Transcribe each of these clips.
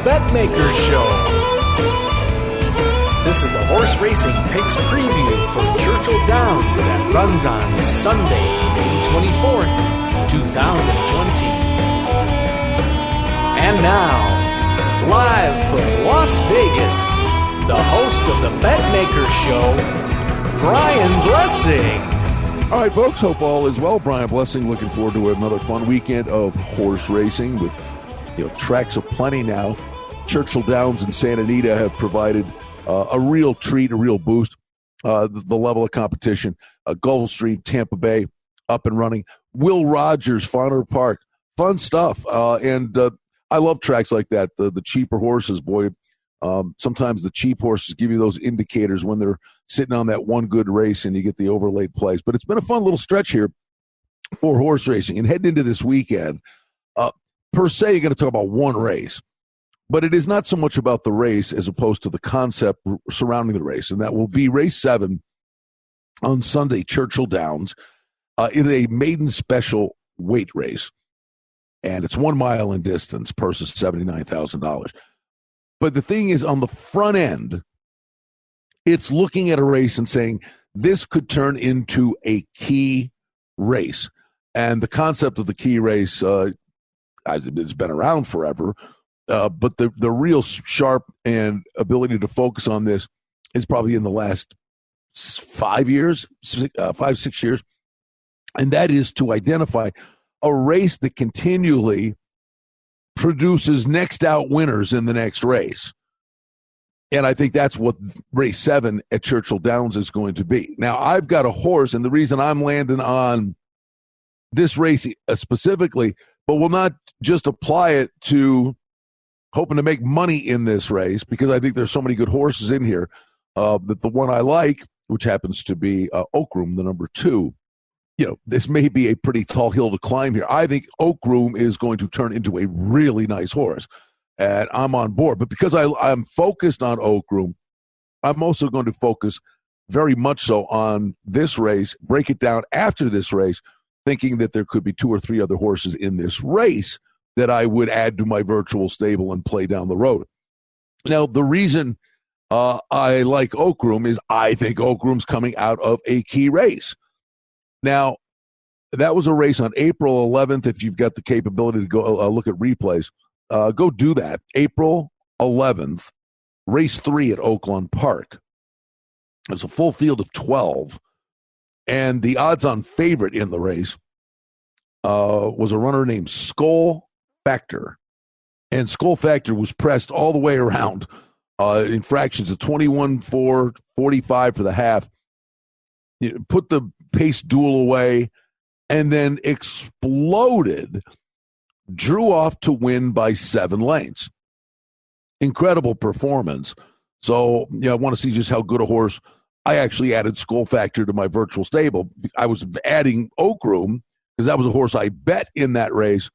Betmaker Show. This is the horse racing picks preview for Churchill Downs that runs on Sunday, May 24th, 2020. And now, live from Las Vegas, the host of the Betmaker Show, Brian Blessing. All right, folks, hope all is well. Brian Blessing, looking forward to another fun weekend of horse racing with tracks aplenty now. Churchill Downs and Santa Anita have provided a real treat, a real boost. The level of competition. Gulfstream, Tampa Bay, up and running. Will Rogers, Fauner Park, fun stuff. And I love tracks like that. The cheaper horses, boy. Sometimes the cheap horses give you those indicators when they're sitting on that one good race and you get the overlaid plays. But it's been a fun little stretch here for horse racing. And heading into this weekend, per se, you're going to talk about one race. But it is not so much about the race as opposed to the concept surrounding the race. And that will be race 7 on Sunday, Churchill Downs, in a maiden special weight race. And it's 1 mile in distance, purse is $79,000. But the thing is, on the front end, it's looking at a race and saying, this could turn into a key race. And the concept of the key race, it's been around forever, but the real sharp and ability to focus on this is probably in the last 5 years, 6 years. And that is to identify a race that continually produces next out winners in the next race. And I think that's what race 7 at Churchill Downs is going to be. Now, I've got a horse, and the reason I'm landing on this race specifically, but will not just apply it to hoping to make money in this race, because I think there's so many good horses in here, that the one I like, which happens to be Oak Room, the number 2, this may be a pretty tall hill to climb here. I think Oak Room is going to turn into a really nice horse, and I'm on board. But because I'm focused on Oak Room, I'm also going to focus very much so on this race, break it down after this race, thinking that there could be 2 or 3 other horses in this race that I would add to my virtual stable and play down the road. Now, the reason I like Oak Room is I think Oak Room's coming out of a key race. Now, that was a race on April 11th. If you've got the capability to go look at replays, go do that. April 11th, race 3 at Oakland Park. It's a full field of 12. And the odds-on favorite in the race was a runner named Skull Factor. And Skull Factor was pressed all the way around in fractions of 21-4, 45 for the half. Put the pace duel away, and then exploded, drew off to win by 7 lengths. Incredible performance. So, I want to see just how good a horse. I actually added Skull Factor to my virtual stable. I was adding Oak Room because that was a horse I bet in that race,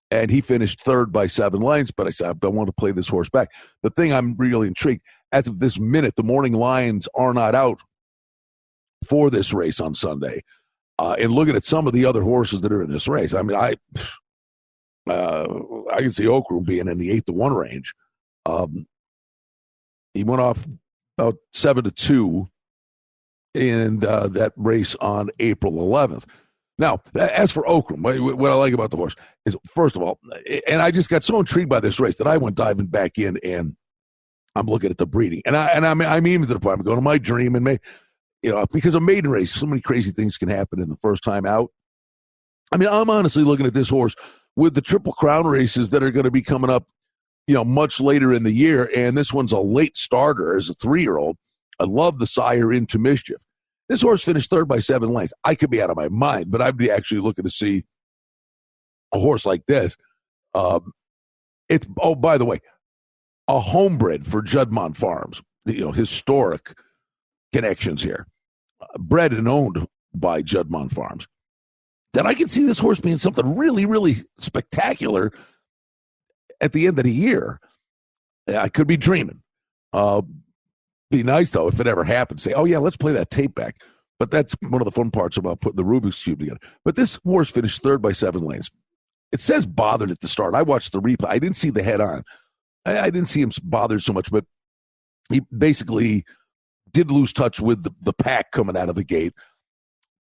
and he finished 3rd by 7 lengths, but I said, I want to play this horse back. The thing I'm really intrigued, as of this minute, the morning lines are not out for this race on Sunday. And looking at some of the other horses that are in this race, I mean, I can see Oak Room being in the 8-1 range. He went off about 7-2 in that race on April 11th. Now, as for Oak Room, what I like about the horse is, first of all, and I just got so intrigued by this race that I went diving back in, and I'm looking at the breeding, and I'm even to the point I'm going to my dream, and because a maiden race, so many crazy things can happen in the first time out. I mean, I'm honestly looking at this horse with the Triple Crown races that are going to be coming up, much later in the year, and this one's a late starter as a 3-year-old. I love the sire Into Mischief. This horse finished 3rd by 7 lengths. I could be out of my mind, but I'd be actually looking to see a horse like this. It's, by the way, a homebred for Juddmonte Farms. Historic connections here. Bred and owned by Juddmonte Farms. Then I can see this horse being something really, really spectacular at the end of the year. I could be dreaming. Be nice, though, if it ever happens. Say, oh, yeah, let's play that tape back. But that's one of the fun parts about putting the Rubik's Cube together. But this horse finished 3rd by 7 lengths. It says bothered at the start. I watched the replay. I didn't see the head on. I didn't see him bothered so much, but he basically did lose touch with the pack coming out of the gate.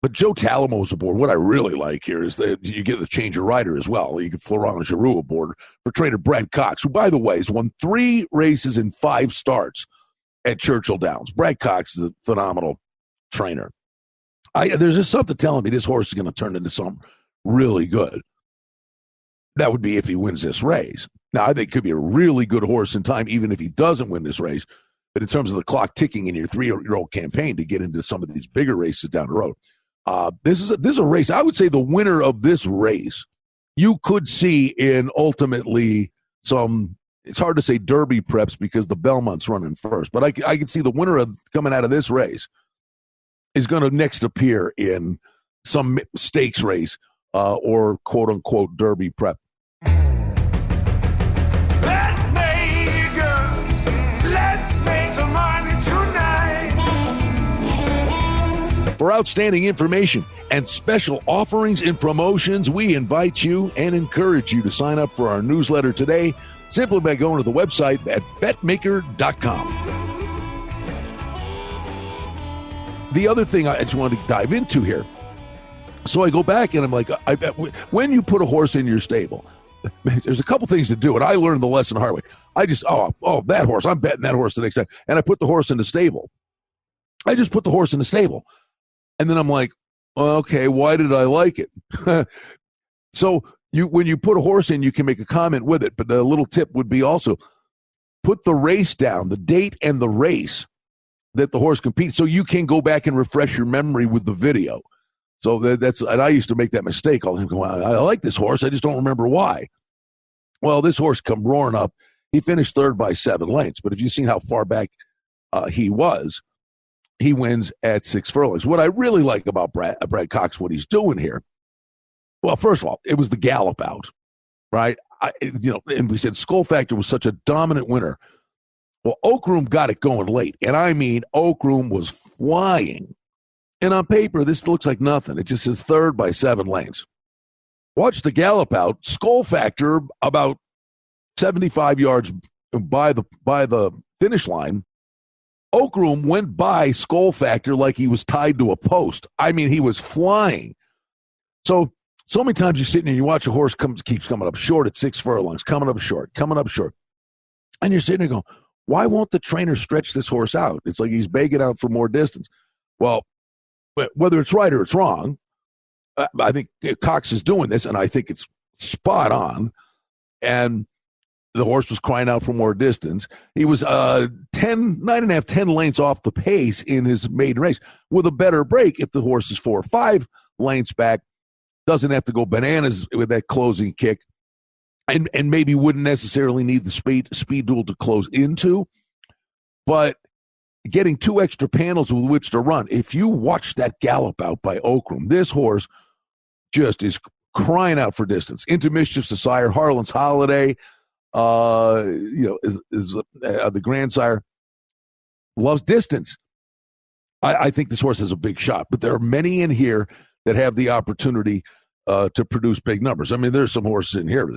But Joe Talamo's aboard. What I really like here is that you get the change of rider as well. You get Florent Geroux aboard for trainer Brad Cox, who, by the way, has won 3 races in 5 starts at Churchill Downs. Brad Cox is a phenomenal trainer. There's just something telling me this horse is going to turn into something really good. That would be if he wins this race. Now, I think it could be a really good horse in time, even if he doesn't win this race. But in terms of the clock ticking in your 3-year-old campaign to get into some of these bigger races down the road, this is a race. I would say the winner of this race, you could see in ultimately some. It's hard to say Derby preps because the Belmont's running first, but I can see the winner of coming out of this race is going to next appear in some stakes race or quote unquote Derby prep. For outstanding information and special offerings and promotions, we invite you and encourage you to sign up for our newsletter today simply by going to the website at betmaker.com. The other thing I just wanted to dive into here, so I go back and I'm like, when you put a horse in your stable, there's a couple things to do, and I learned the lesson the hard way. I just, that horse, I'm betting that horse the next time, and I put the horse in the stable. I just put the horse in the stable. And then I'm like, okay, why did I like it? So when you put a horse in, you can make a comment with it. But a little tip would be also put the race down, the date and the race that the horse competes, so you can go back and refresh your memory with the video. So and I used to make that mistake. I'll go, I like this horse, I just don't remember why. Well, this horse come roaring up. He finished 3rd by 7 lengths. But if you've seen how far back he was, he wins at 6 furlongs. What I really like about Brad Cox, what he's doing here, well, first of all, it was the gallop out, right? And we said Skull Factor was such a dominant winner. Well, Oak Room got it going late, and I mean, Oak Room was flying. And on paper, this looks like nothing. It just says 3rd by 7 lengths. Watch the gallop out. Skull Factor about 75 yards by the finish line. Oak Room went by Skull Factor like he was tied to a post. I mean, he was flying. So many times you sit there and you watch a horse keeps coming up short at 6 furlongs, coming up short. And you're sitting there going, why won't the trainer stretch this horse out? It's like he's begging out for more distance. Well, whether it's right or it's wrong, I think Cox is doing this, and I think it's spot on. And the horse was crying out for more distance. He was 10 lengths off the pace in his maiden race with a better break if the horse is 4 or 5 lengths back, doesn't have to go bananas with that closing kick, and maybe wouldn't necessarily need the speed duel to close into, but getting 2 extra panels with which to run. If you watch that gallop out by Oak Room, this horse just is crying out for distance. Into Mischief's the sire, Harlan's Holiday, is the grandsire, loves distance. I think this horse has a big shot, but there are many in here that have the opportunity to produce big numbers. I mean, there's some horses in here.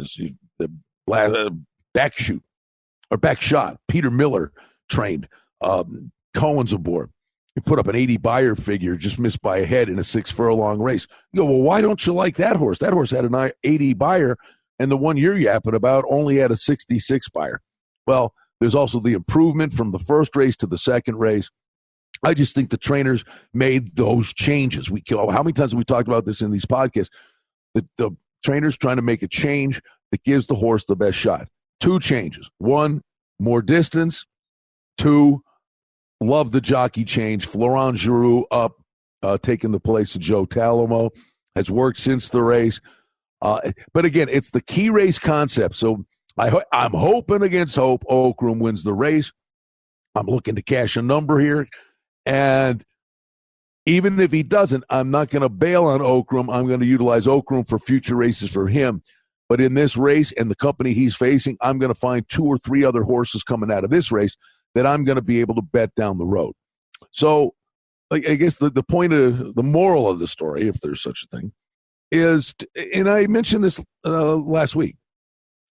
The back shot. Peter Miller trained. Cohen's aboard. He put up an 80 buyer figure, just missed by a head in a 6 furlong race. You go, well, why don't you like that horse? That horse had an 80 buyer, and the one you're yapping about only had a 66 buyer. Well, there's also the improvement from the first race to the second race. I just think the trainers made those changes. How many times have we talked about this in these podcasts? The trainers trying to make a change that gives the horse the best shot. 2 changes. 1, more distance. 2, love the jockey change. Florent Geroux up, taking the place of Joe Talamo, has worked since the race. But again, it's the key race concept. So I'm hoping against hope Oak Room wins the race. I'm looking to cash a number here. And even if he doesn't, I'm not going to bail on Oak Room. I'm going to utilize Oak Room for future races for him. But in this race and the company he's facing, I'm going to find 2 or 3 other horses coming out of this race that I'm going to be able to bet down the road. So I guess the point of the moral of the story, if there's such a thing, is, and I mentioned this last week,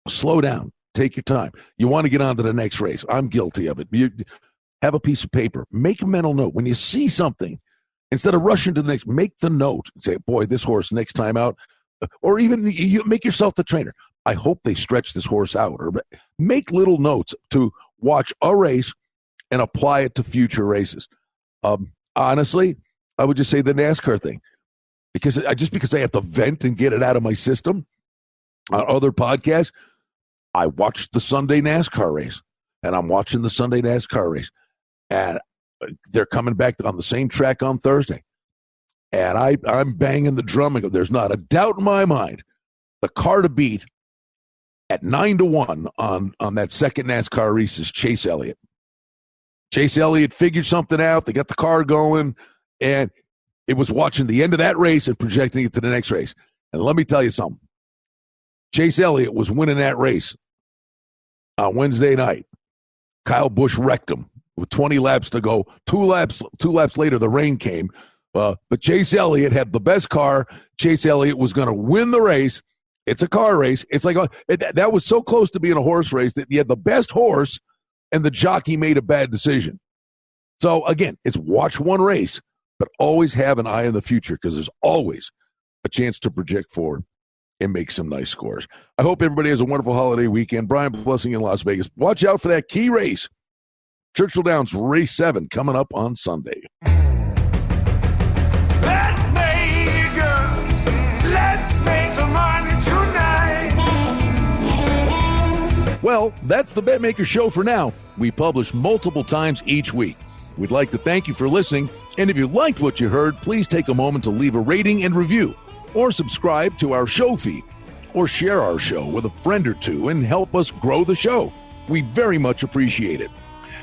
slow down. Take your time. You want to get on to the next race. I'm guilty of it. You have a piece of paper. Make a mental note. When you see something, instead of rushing to the next, make the note. Say, boy, this horse next time out, or even you make yourself the trainer. I hope they stretch this horse out. Or make little notes to watch a race and apply it to future races. Honestly, I would just say the NASCAR thing. Because I have to vent and get it out of my system on other podcasts, I watched the Sunday NASCAR race, and I'm watching the Sunday NASCAR race, and they're coming back on the same track on Thursday, and I'm banging the drum. And there's not a doubt in my mind the car to beat at 9-1 on that second NASCAR race is Chase Elliott. Chase Elliott figured something out. They got the car going, and it was watching the end of that race and projecting it to the next race. And let me tell you something. Chase Elliott was winning that race on Wednesday night. Kyle Busch wrecked him with 20 laps to go. Two laps later, the rain came. But Chase Elliott had the best car. Chase Elliott was going to win the race. It's a car race. It's like that was so close to being a horse race that you had the best horse and the jockey made a bad decision. So, again, it's watch one race, but always have an eye on the future because there's always a chance to project forward and make some nice scores. I hope everybody has a wonderful holiday weekend. Brian Blessing in Las Vegas. Watch out for that key race. Churchill Downs Race 7 coming up on Sunday. Betmaker, let's make some money tonight. Well, that's the Betmaker Show for now. We publish multiple times each week. We'd like to thank you for listening, and if you liked what you heard, please take a moment to leave a rating and review, or subscribe to our show feed, or share our show with a friend or two and help us grow the show. We very much appreciate it.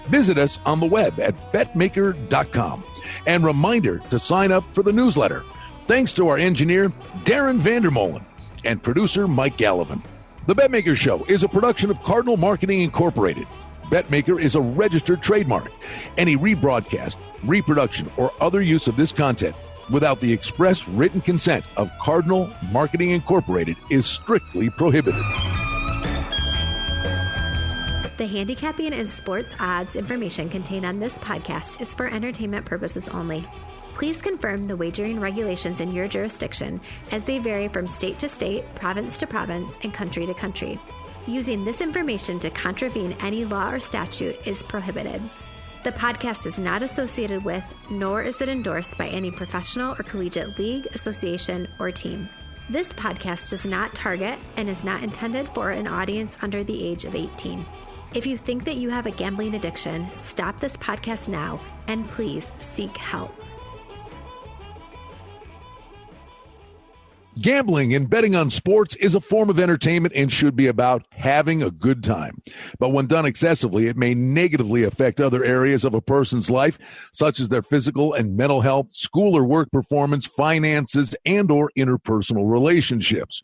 Visit us on the web at betmaker.com, and reminder to sign up for the newsletter. Thanks to our engineer, Darren Vandermolen, and producer, Mike Gallivan. The Betmaker Show is a production of Cardinal Marketing Incorporated. Betmaker is a registered trademark. Any rebroadcast, reproduction, or other use of this content without the express written consent of Cardinal Marketing Incorporated is strictly prohibited. The handicapping and sports odds information contained on this podcast is for entertainment purposes only. Please confirm the wagering regulations in your jurisdiction as they vary from state to state, province to province, and country to country. Using this information to contravene any law or statute is prohibited. The podcast is not associated with, nor is it endorsed by any professional or collegiate league, association, or team. This podcast does not target and is not intended for an audience under the age of 18. If you think that you have a gambling addiction, stop this podcast now and please seek help. Gambling and betting on sports is a form of entertainment and should be about having a good time. But when done excessively, it may negatively affect other areas of a person's life, such as their physical and mental health, school or work performance, finances, and or interpersonal relationships.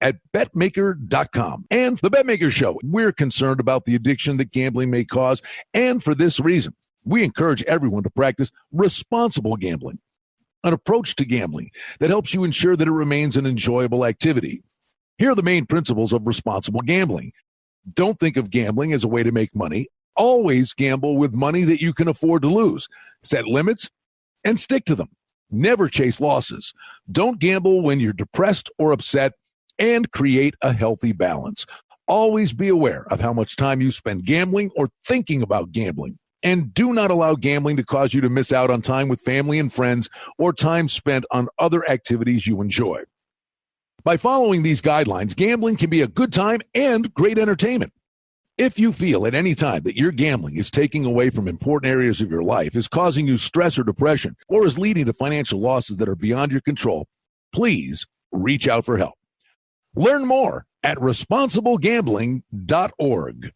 At Betmaker.com and the Betmaker Show, we're concerned about the addiction that gambling may cause, and for this reason, we encourage everyone to practice responsible gambling. An approach to gambling that helps you ensure that it remains an enjoyable activity. Here are the main principles of responsible gambling. Don't think of gambling as a way to make money. Always gamble with money that you can afford to lose. Set limits and stick to them. Never chase losses. Don't gamble when you're depressed or upset, and create a healthy balance. Always be aware of how much time you spend gambling or thinking about gambling. And do not allow gambling to cause you to miss out on time with family and friends or time spent on other activities you enjoy. By following these guidelines, gambling can be a good time and great entertainment. If you feel at any time that your gambling is taking away from important areas of your life, is causing you stress or depression, or is leading to financial losses that are beyond your control, please reach out for help. Learn more at responsiblegambling.org.